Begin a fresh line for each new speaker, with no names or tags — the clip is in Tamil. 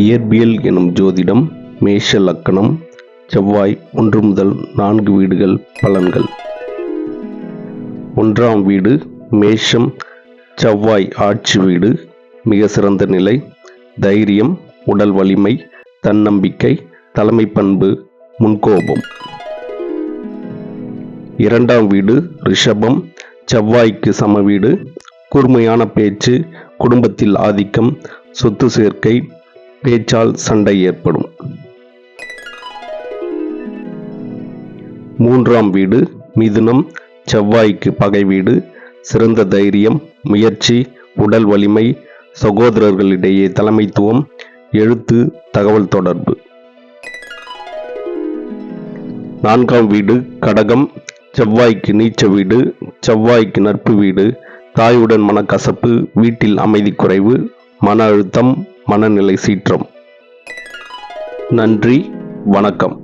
இயற்பியல் எனும் ஜோதிடம் மேஷ லக்கணம் செவ்வாய் 1 முதல் 4 வீடுகள் பலன்கள். 1ஆம் வீடு மேஷம். செவ்வாய் ஆட்சி வீடு. மிக சிறந்த நிலை. தைரியம், உடல் வலிமை, தன்னம்பிக்கை, தலைமை பண்பு, முன்கோபம். 2ஆம் வீடு ரிஷபம். செவ்வாய்க்கு சம வீடு. கூர்மையான பேச்சு, குடும்பத்தில் ஆதிக்கம், சொத்து சேர்க்கை, பேச்சால் சண்டை ஏற்படும். 3ஆம் வீடு மிதுனம். செவ்வாய்க்கு பகை வீடு. சிறந்த தைரியம், முயற்சி, உடல் வலிமை, சகோதரர்களிடையே தலைமைத்துவம், எழுத்து, தகவல் தொடர்பு. 4ஆம் வீடு கடகம். செவ்வாய்க்கு நீச்ச வீடு. செவ்வாய்க்கு நட்பு வீடு. தாயுடன் மனக்கசப்பு, வீட்டில் அமைதி குறைவு, மன அழுத்தம், மனநிலை சீற்றம். நன்றி, வணக்கம்.